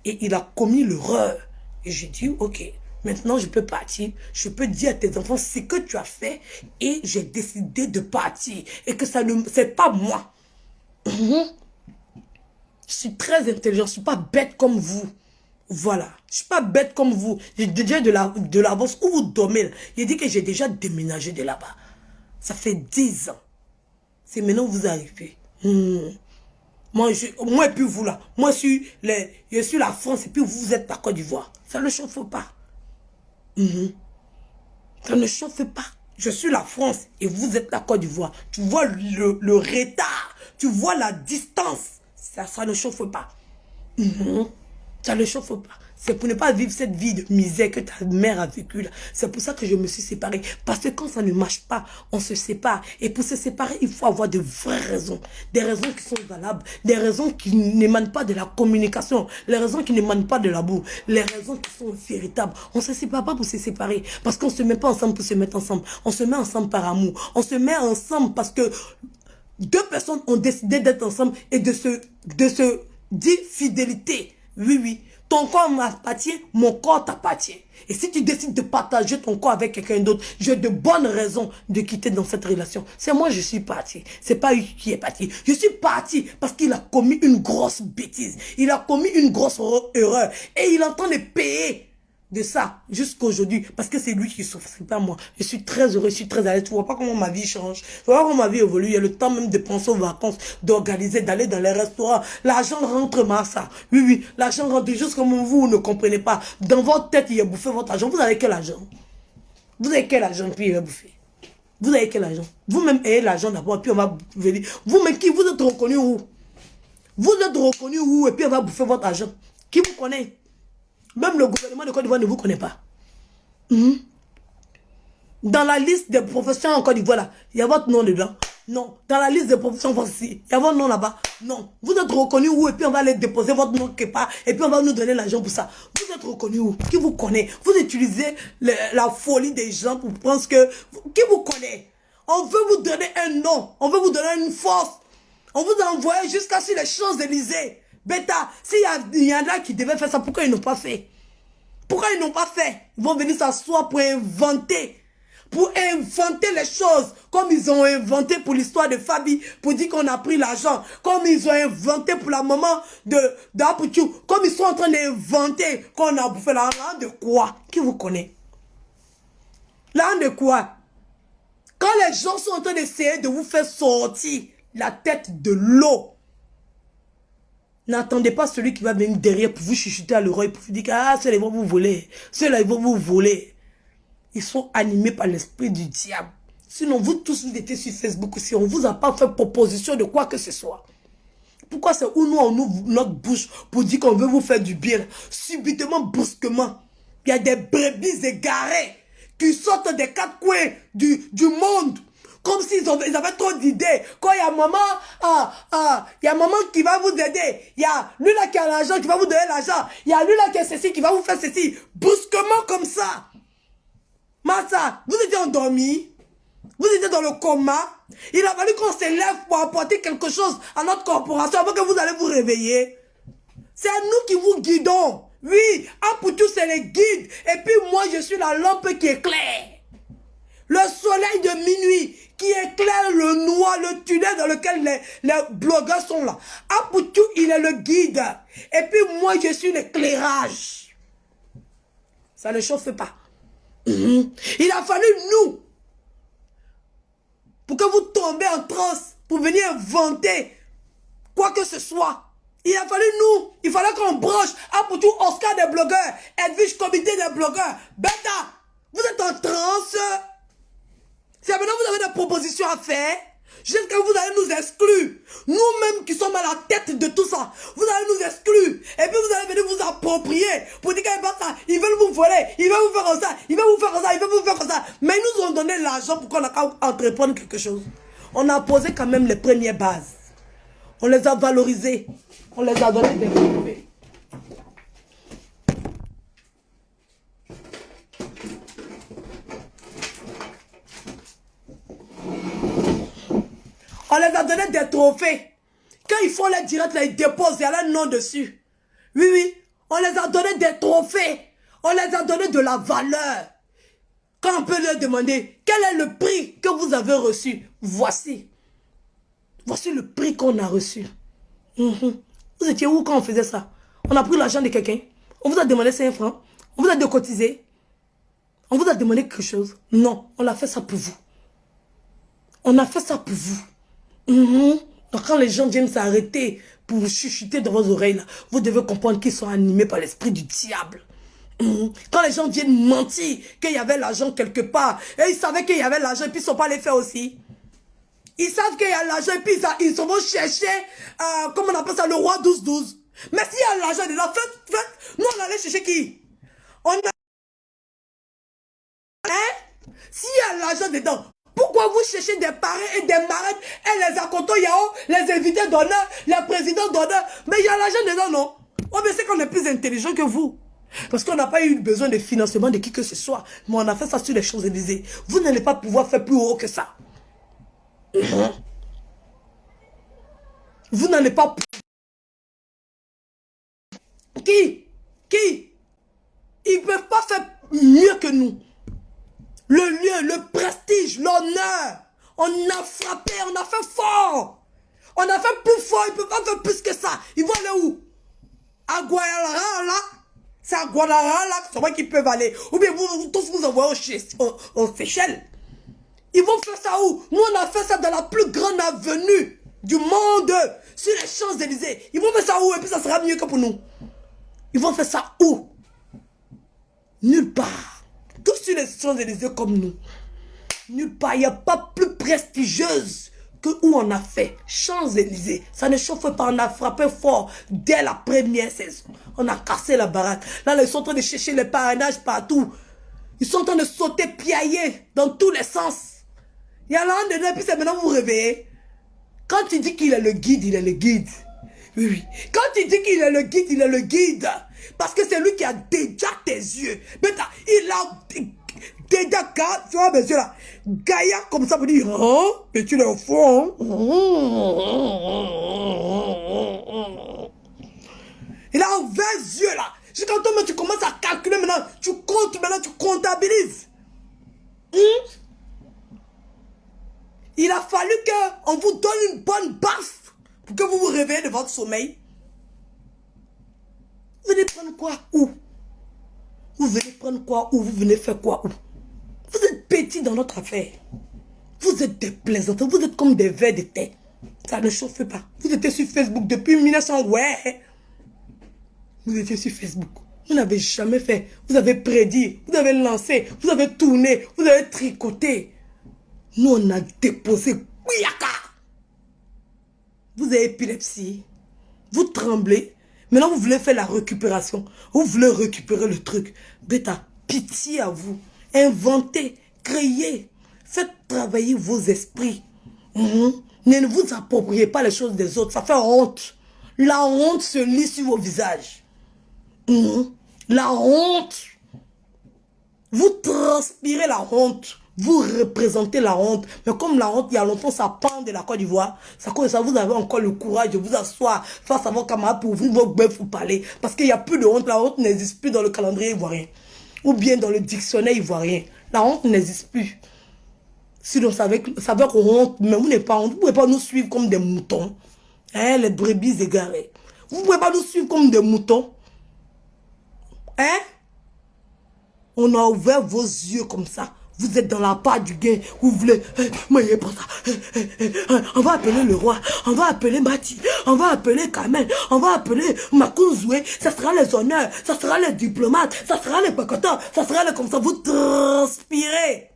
Et il a commis l'erreur. Et j'ai dit, ok, maintenant je peux partir. Je peux dire à tes enfants ce que tu as fait. Et j'ai décidé de partir. Et que ça ne, c'est pas moi. Je suis très intelligent. Je ne suis pas bête comme vous. Voilà. Je ne suis pas bête comme vous. J'ai déjà de l'avance où vous dormez. J'ai dit que j'ai déjà déménagé de là-bas. Ça fait 10 ans. C'est maintenant que vous arrivez. Moi et puis vous là. Moi, je suis la France et puis vous êtes la Côte d'Ivoire. Ça ne chauffe pas. Ça ne chauffe pas. Je suis la France et vous êtes la Côte d'Ivoire. Tu vois le retard. Tu vois la distance. Ça ne chauffe pas. Ça ne chauffe pas. C'est pour ne pas vivre cette vie de misère que ta mère a vécue là. C'est pour ça que je me suis séparée. Parce que quand ça ne marche pas, on se sépare. Et pour se séparer, il faut avoir de vraies raisons. Des raisons qui sont valables. Des raisons qui n'émanent pas de la communication. Les raisons qui n'émanent pas de l'amour. Les raisons qui sont véritables. On ne se sépare pas pour se séparer. Parce qu'on ne se met pas ensemble pour se mettre ensemble. On se met ensemble par amour. On se met ensemble parce que deux personnes ont décidé d'être ensemble et de se dire fidélité. Oui, oui. Ton corps m'appartient, mon corps t'appartient. Et si tu décides de partager ton corps avec quelqu'un d'autre, j'ai de bonnes raisons de quitter dans cette relation. C'est moi, je suis parti. C'est pas lui qui est parti. Je suis parti parce qu'il a commis une grosse bêtise. Il a commis une grosse erreur. Et il est en train de payer de ça jusqu'à aujourd'hui. Parce que c'est lui qui souffre, c'est pas moi. Je suis très heureux, je suis très à l'aise. Tu vois pas comment ma vie change. Tu vois comment ma vie évolue. Il y a le temps même de penser aux vacances, d'organiser, d'aller dans les restaurants. L'argent rentre, ça. Oui, oui. L'argent rentre juste comme vous ne comprenez pas. Dans votre tête, il a bouffé votre argent. Vous avez quel argent? Vous avez quel argent puis il va bouffer? Vous avez quel argent? Vous-même ayez l'argent d'abord, puis on va venir. Vous-même qui vous êtes reconnu où? Vous êtes reconnu où et puis on va bouffer votre argent? Qui vous connaît? Même le gouvernement de Côte d'Ivoire ne vous connaît pas. Dans la liste des professeurs en Côte d'Ivoire, il y a votre nom dedans. Non. Dans la liste de propositions, voici. Il y a votre nom là-bas. Non. Vous êtes reconnu où? Et puis on va aller déposer votre nom quelque part. Et puis on va nous donner l'argent pour ça. Vous êtes reconnu où? Qui vous connaît? Vous utilisez la folie des gens pour penser que... Qui vous connaît? On veut vous donner un nom. On veut vous donner une force. On vous a envoyé jusqu'à sur les Champs-Élysées. Bêta, s'il y en a qui devaient faire ça, pourquoi ils n'ont pas fait? Pourquoi ils n'ont pas fait? Ils vont venir s'asseoir pour inventer. Pour inventer les choses. Comme ils ont inventé pour l'histoire de Fabi. Pour dire qu'on a pris l'argent. Comme ils ont inventé pour la maman d'Aputu. Comme ils sont en train d'inventer qu'on a bouffé l'argent de quoi? Qui vous connaît? L'argent de quoi? Quand les gens sont en train d'essayer de vous faire sortir la tête de l'eau. N'attendez pas celui qui va venir derrière pour vous chuchoter à l'oreille, pour vous dire que ah, ceux-là ils vont vous voler. Ceux-là ils vont vous voler. Ils sont animés par l'esprit du diable. Sinon, vous tous, vous étiez sur Facebook aussi. On ne vous a pas fait proposition de quoi que ce soit. Pourquoi c'est où nous, on ouvre notre bouche pour dire qu'on veut vous faire du bien? Subitement, brusquement, il y a des brebis égarées qui sortent des quatre coins du monde. Comme s'ils avaient trop d'idées. Quand il y a maman, il y a maman qui va vous aider. Il y a lui là qui a l'argent qui va vous donner l'argent. Il y a lui là qui a ceci qui va vous faire ceci. Brusquement comme ça. Massa, vous étiez endormi. Vous étiez dans le coma. Il a fallu qu'on s'élève pour apporter quelque chose à notre corporation avant que vous allez vous réveiller. C'est nous qui vous guidons. Oui, pour tous c'est les guides. Et puis moi je suis la lampe qui éclaire. Le soleil de minuit qui éclaire le noir, le tunnel dans lequel les blogueurs sont là. Pour tout, il est le guide. Et puis moi, je suis l'éclairage. Ça ne chauffe pas. Il a fallu nous, pour que vous tombez en transe, pour venir inventer quoi que ce soit. Il a fallu nous, il fallait qu'on branche. Pour tout, Oscar des blogueurs, Edwige comité des blogueurs. Bêta, vous êtes en transe. Si maintenant vous avez des propositions à faire, jusqu'à vous allez nous exclure. Nous-mêmes qui sommes à la tête de tout ça, vous allez nous exclure. Et puis vous allez venir vous approprier pour dire qu'ils ça, ils veulent vous voler, ils veulent vous faire comme ça, ils veulent vous faire comme ça, ils veulent vous faire comme ça. Mais ils nous ont donné l'argent pour qu'on ait qu'à entreprendre quelque chose. On a posé quand même les premières bases. On les a valorisées. On les a donné des trophées. On les a donné des trophées. Quand ils font les directs, là, ils déposent, il y a un nom dessus. Oui, oui. On les a donné des trophées. On les a donné de la valeur. Quand on peut leur demander, quel est le prix que vous avez reçu? Voici. Voici le prix qu'on a reçu. Vous étiez où quand on faisait ça? On a pris l'argent de quelqu'un. On vous a demandé 5 francs. On vous a décotisé. On vous a demandé quelque chose. Non, on a fait ça pour vous. On a fait ça pour vous. Donc quand les gens viennent s'arrêter pour vous chuchoter dans vos oreilles, là, vous devez comprendre qu'ils sont animés par l'esprit du diable. Quand les gens viennent mentir qu'il y avait l'argent quelque part, et ils savaient qu'il y avait l'argent et puis ils ne sont pas allés faire aussi. Ils savent qu'il y a l'argent et puis ils vont chercher, comment on appelle ça, le roi 12-12. Mais s'il y a l'argent dedans, faites, nous on allait chercher qui? S'il y a l'argent dedans, pourquoi vous cherchez des parrains et des marraines et les accontants Yao, les invités d'honneur, les présidents d'honneur? Mais il y a l'argent dedans, non? Oh, mais c'est qu'on est plus intelligent que vous. Parce qu'on n'a pas eu besoin de financement de qui que ce soit. Mais on a fait ça sur les Champs-Élysées. Vous n'allez pas pouvoir faire plus haut que ça. Vous n'allez pas... Qui? Ils ne peuvent pas faire mieux que nous. Le lieu, le prestige, l'honneur. On a frappé, on a fait fort. On a fait plus fort, ils ne peuvent pas faire plus que ça. Ils vont aller où? À Guadalajara, là? C'est à Guadalajara, là, c'est vrai qu'ils peuvent aller. Ou bien vous tous vous envoyez aux Seychelles. Ils vont faire ça où? Nous, on a fait ça dans la plus grande avenue du monde, sur les Champs-Élysées. Ils vont faire ça où? Et puis ça sera mieux que pour nous. Ils vont faire ça où? Nulle part. Tous sur les Champs-Élysées comme nous. Nulle part. Il n'y a pas plus prestigieuse que où on a fait. Champs-Élysées. Ça ne chauffe pas. On a frappé fort dès la première saison. On a cassé la baraque. Là, ils sont en train de chercher les parrainages partout. Ils sont en train de sauter, piailler dans tous les sens. Il y a l'un dedans, puis c'est maintenant vous vous réveillez. Quand tu dis qu'il est le guide, il est le guide. Oui, oui. Quand tu dis qu'il est le guide, il est le guide. Parce que c'est lui qui a déjà tes yeux. Mais il a déjà, tu vois, monsieur là, Gaïa comme ça pour dire, oh, mais tu l'es au fond. Il a 20 yeux là. Jusqu'à toi, tu commences à calculer maintenant, tu comptes maintenant, tu comptabilises. Il a fallu qu'on vous donne une bonne baffe pour que vous vous réveillez de votre sommeil. Vous venez prendre quoi où? Vous venez prendre quoi où? Vous venez faire quoi où? Vous êtes petits dans notre affaire. Vous êtes des plaisantins, vous êtes comme des vers de terre. Ça ne chauffe pas. Vous étiez sur Facebook depuis 1900, ouais. Vous étiez sur Facebook. Vous n'avez jamais fait. Vous avez prédit, vous avez lancé, vous avez tourné, vous avez tricoté. Nous, on a déposé. Kouiaka. Vous avez épilepsie. Vous tremblez. Maintenant, vous voulez faire la récupération. Vous voulez récupérer le truc. Bêta, pitié à vous. Inventez, créez. Faites travailler vos esprits. Ne vous appropriez pas les choses des autres. Ça fait honte. La honte se lit sur vos visages. La honte. Vous transpirez la honte. Vous représentez la honte. Mais comme la honte, il y a longtemps, ça pend de la Côte d'Ivoire. Ça, vous avez encore le courage de vous asseoir face à vos camarades pour ouvrir vos bœufs pour parler. Parce qu'il n'y a plus de honte. La honte n'existe plus dans le calendrier ivoirien. Ou bien dans le dictionnaire ivoirien. La honte n'existe plus. Si l'on savait qu'on honte, mais vous n'êtes pas honte. Vous ne pouvez pas nous suivre comme des moutons. Hein, les brebis égarées. Vous ne pouvez pas nous suivre comme des moutons. Hein? On a ouvert vos yeux comme ça. Vous êtes dans la part du gain. Vous voulez... mais pas ça. On va appeler le roi. On va appeler Mati. On va appeler Kamel. On va appeler Makouzoué. Ça sera les honneurs. Ça sera les diplomates. Ça sera les pacotins. Ça sera les comme ça. Vous transpirez.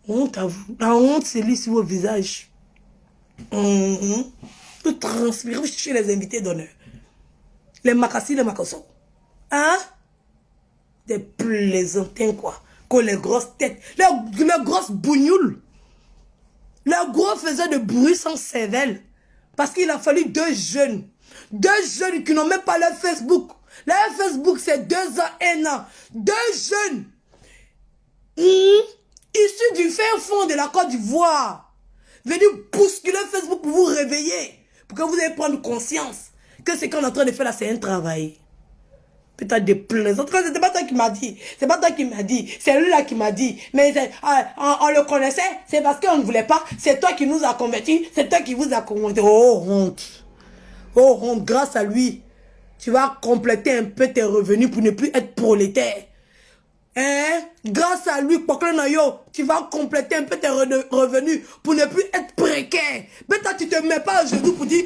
Honte à vous. La honte se lit sur vos visages. Vous transpirez. Vous cherchez les invités d'honneur. Les macassis, les macassons. Hein? Des plaisantins, quoi. Que les grosses têtes. Les grosses bougnoules. Les gros faisaient de bruit sans cervelle. Parce qu'il a fallu deux jeunes. Deux jeunes qui n'ont même pas leur Facebook. Leur Facebook, c'est 2 ans, 1 an. Deux jeunes. Issus du fin fond de la Côte d'Ivoire. Venus bousculer Facebook pour vous réveiller. Pour que vous ayez prendre conscience que ce qu'on est en train de faire là, c'est un travail. Peut-être des plaisants. En tout cas, c'était pas toi qui m'a dit. C'est pas toi qui m'a dit. C'est lui là qui m'a dit. Mais on le connaissait. C'est parce qu'on ne voulait pas. C'est toi qui nous a convertis. C'est toi qui vous a convertis. Oh, honte. Oh, honte. Grâce à lui, tu vas compléter un peu tes revenus pour ne plus être prolétaire. Hein? Grâce à lui, tu vas compléter un peu tes revenus pour ne plus être précaire. Mais toi, tu te mets pas à genoux pour dire,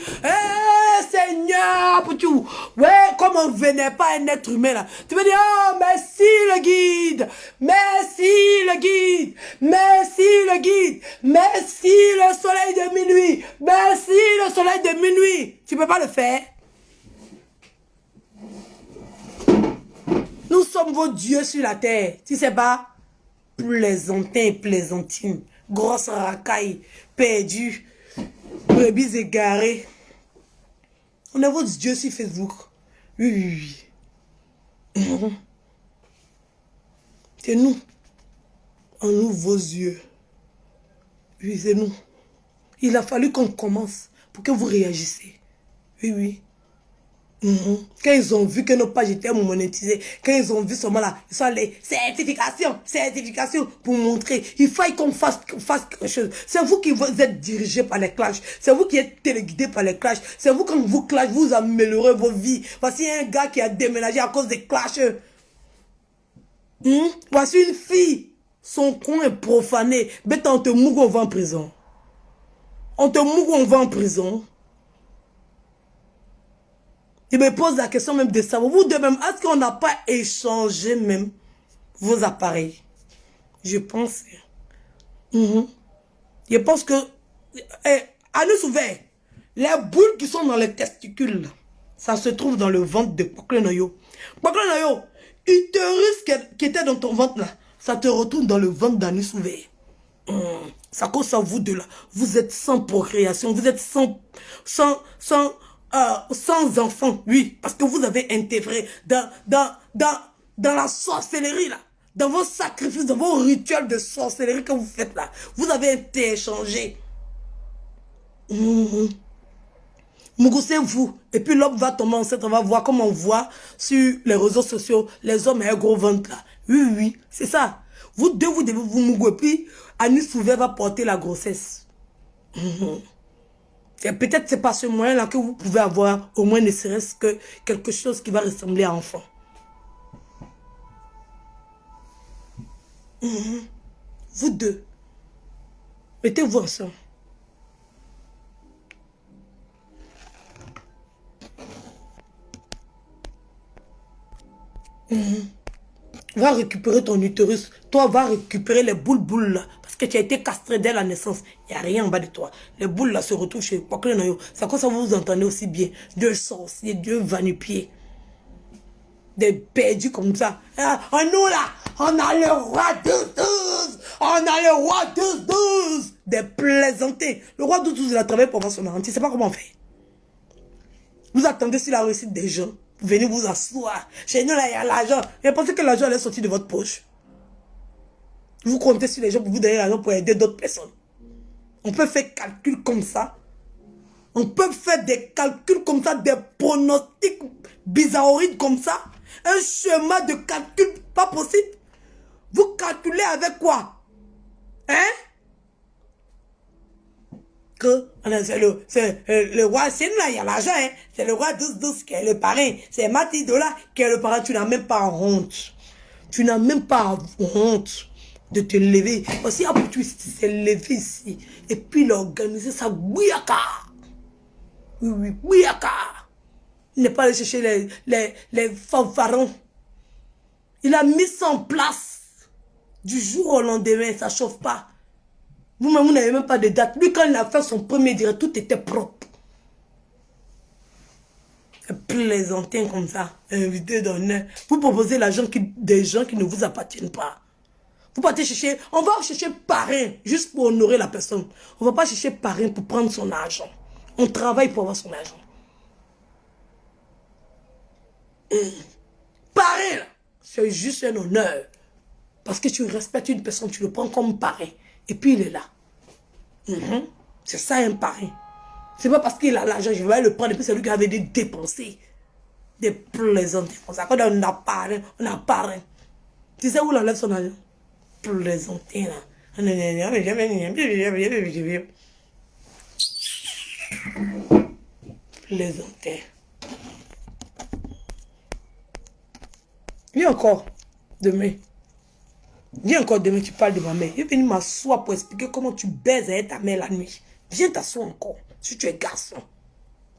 Seigneur, pour tout. Ouais, comme on ne venait pas un être humain là. Tu veux dire, oh, merci le guide. Merci le guide. Merci le guide. Merci le soleil de minuit. Merci le soleil de minuit. Tu peux pas le faire. Nous sommes vos dieux sur la terre. Tu sais pas? Plaisantin et plaisantine. Grosse racaille. Perdue. Brebis égarées. On est vos dieux sur Facebook. Oui. C'est nous. On ouvre vos yeux. Oui, c'est nous. Il a fallu qu'on commence pour que vous réagissez. Oui. Quand ils ont vu que nos pages étaient monétisées, quand ils ont vu seulement là, ils sont les certifications pour montrer. Il faut qu'on fasse quelque chose. C'est vous qui vous êtes dirigés par les clashs. C'est vous qui êtes téléguidés par les clashs. C'est vous quand vous clash, vous améliorez vos vies. Voici un gars qui a déménagé à cause des clashs. Voici une fille. Son coin est profané. Bête, on te mougue, on va en prison. On te mougue, on va en prison. Il me pose la question même de savoir, vous deux même, est-ce qu'on n'a pas échangé même vos appareils? Je pense. Je pense que, à nous ouvert, les boules qui sont dans les testicules, ça se trouve dans le ventre de Pokle Noyo. Pokle Noyo, l'utérus qui était dans ton ventre là, ça te retourne dans le ventre d'Anis ouvert. Ça cause à vous deux là. Vous êtes sans procréation, vous êtes sans enfants, oui, parce que vous avez intégré dans la sorcellerie là, dans vos sacrifices, dans vos rituels de sorcellerie que vous faites là, vous avez été échangé. Mougousez-vous. Et puis l'homme va tomber enceinte, on va voir comme on voit sur les réseaux sociaux, les hommes avec un gros ventre là. Oui, oui, c'est ça. Vous deux, vous devez vous mougouer. Et puis, Anis Ouvert va porter la grossesse. Et peut-être c'est par ce moyen-là que vous pouvez avoir au moins ne serait-ce que quelque chose qui va ressembler à enfant. Vous deux, mettez-vous ensemble. Va récupérer ton utérus. Toi, va récupérer les boules là. Parce que tu as été castré dès la naissance. Il n'y a rien en bas de toi. Les boules là se retrouvent chez Kwakle. C'est comme ça que vous entendez aussi bien. Deux sorciers, deux vanupiers. Des perdus comme ça. Ah, nous là, on a le roi 12-12. On a le roi 12-12. Des plaisantés. Le roi 12-12, il a travaillé pour avoir son argent. Tu ne sais pas comment on fait. Vous attendez sur la réussite des gens. Venez vous asseoir. Chez nous, là, il y a l'argent. Et pensez que l'argent allait sortir de votre poche. Vous comptez sur les gens pour vous donner l'argent pour aider d'autres personnes. On peut faire calcul comme ça. On peut faire des calculs comme ça, des pronostics bizarroïdes comme ça. Un schéma de calcul pas possible. Vous calculez avec quoi? Hein? C'est le roi, c'est là, il y a l'argent, hein. C'est le roi 12-12 qui est le parrain. C'est Matidola qui est le parrain. Tu n'as même pas honte. Tu n'as même pas honte de te lever. Aussi, après, tu s'est levé ici. Et puis, il a organisé sa bouillaka. Oui, oui, bouillaka. Il n'est pas allé chercher les fanfarons. Il a mis ça en place. Du jour au lendemain, ça ne chauffe pas. Vous-même, vous n'avez même pas de date. Lui, quand il a fait son premier direct, tout était propre. Plaisantin comme ça, invité d'honneur. Vous proposez l'argent des gens qui ne vous appartiennent pas. Vous partez chercher, on va chercher parrain juste pour honorer la personne. On ne va pas chercher parrain pour prendre son argent. On travaille pour avoir son argent. Parrain, c'est juste un honneur. Parce que tu respectes une personne, tu le prends comme parrain. Et puis il est là. C'est ça un parrain. C'est pas parce qu'il a l'argent, je vais le prendre. Et puis c'est lui qui avait des dépensés. Des plaisantés. Quand on a parrain, on a parrain. Tu sais où il enlève son argent? Plaisanté là. Plaisanté. Viens encore demain. Viens encore demain, tu parles de ma mère. Je vais venir m'asseoir pour expliquer comment tu baises avec ta mère la nuit. Viens t'asseoir encore. Si tu es garçon.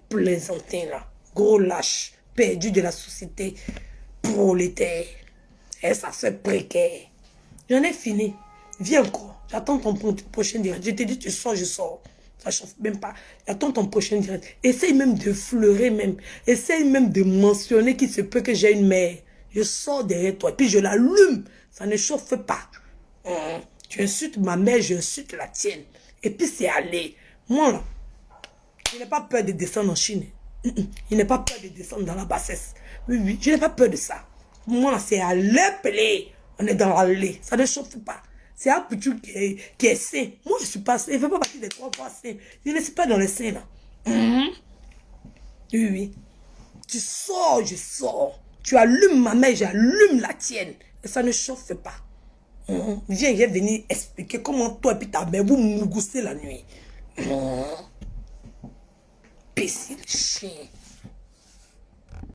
Plaisantin là. Gros lâche. Perdu de la société. Prolétaire. Et ça se précaire. J'en ai fini. Viens encore. J'attends ton prochain direct. Je te dis, tu sors, je sors. Ça ne chauffe même pas. J'attends ton prochain direct. Essaye même de fleurer même. Essaye même de mentionner qu'il se peut que j'ai une mère. Je sors derrière toi. Et puis je l'allume. Ça ne chauffe pas. Tu insultes ma mère, j'insulte la tienne. Et puis c'est aller. Moi là, je n'ai pas peur de descendre en Chine. Je n'ai pas peur de descendre dans la bassesse. Oui, oui, je n'ai pas peur de ça. Moi là, c'est à l'épée. On est dans l'allée. Ça ne chauffe pas. C'est un petit qui est sain. Moi, je ne suis pas sain. Je ne fais pas partie des 3 fois sains. Je ne suis pas dans les sains là. Oui, oui. Tu sors, je sors. Tu allumes ma mère, j'allume la tienne. Et ça ne chauffe pas. Viens, je vais venir expliquer comment toi et puis ta mère vous mougoussez la nuit. Pécile chien.